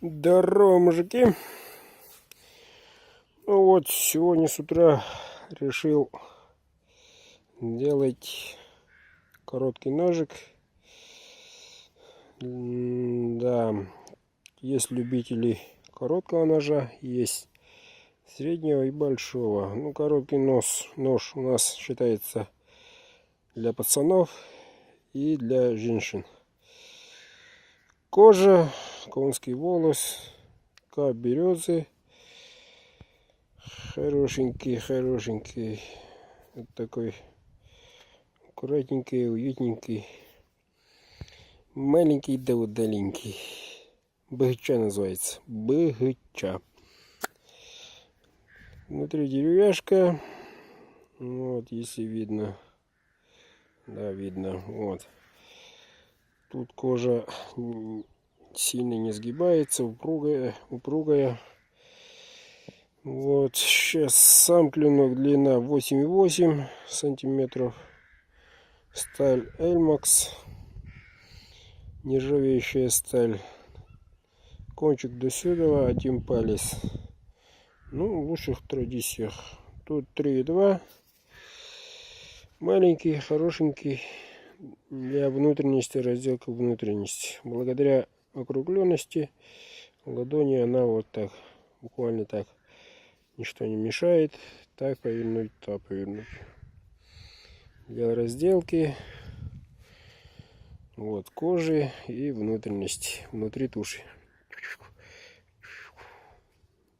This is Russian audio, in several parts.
Здорово, мужики. Ну вот, сегодня с утра решил делать короткий ножик. Да, есть любители короткого ножа, есть среднего и большого. Ну, короткий нож у нас считается для пацанов и для женщин. Кожа, конский волос, кап березы. Хорошенький. Вот такой аккуратненький, уютненький. Маленький да удаленький. Быгча называется. Быгча. Внутри деревяшка. Вот, если видно. Да, видно. Вот. Тут кожа сильно не сгибается, упругая. Вот, сейчас сам клинок, длина 8,8 сантиметров. Сталь Эльмакс. Нержавеющая сталь. Кончик до сюда, один палец. Ну, в лучших традициях. Тут 3,2. Маленький, хорошенький. Для внутренности, разделка внутренности. Благодаря округленности ладони она вот так, буквально так. Ничто не мешает. Так повернуть, так повернуть. Для разделки. Вот кожи и внутренность. Внутри туши.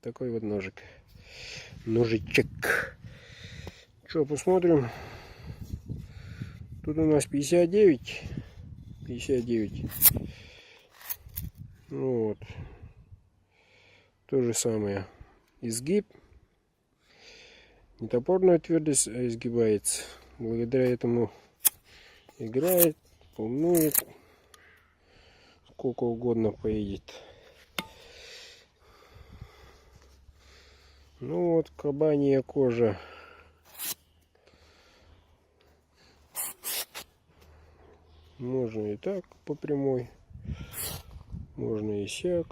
Такой вот ножик. Ножичек. Что, посмотрим. Тут у нас 59. Ну вот. То же самое. Изгиб. Не топорная твердость, а изгибается. Благодаря этому играет, полнует. Сколько угодно поедет. Ну вот, кабанья кожа. Можно и так по прямой. Можно и сяк.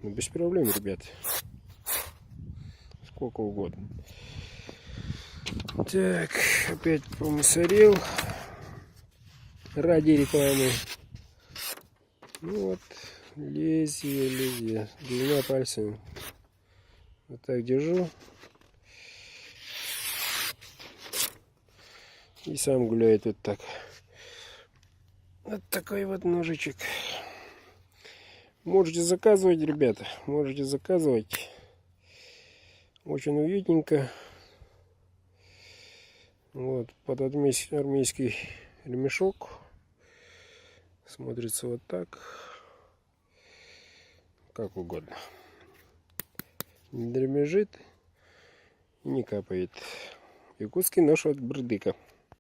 Но без проблем, ребят. Сколько угодно. Так, опять помусорил. Ради рекламы. Ну вот, лезвие. Двумя пальцами. Вот так держу. И сам гуляет вот так. Вот такой вот ножичек. Можете заказывать, ребята. Можете заказывать. Очень уютненько. Вот, под армейский ремешок. Смотрится вот так. Как угодно. Не дребезжит и не капает. Якутский нож от Бердыка.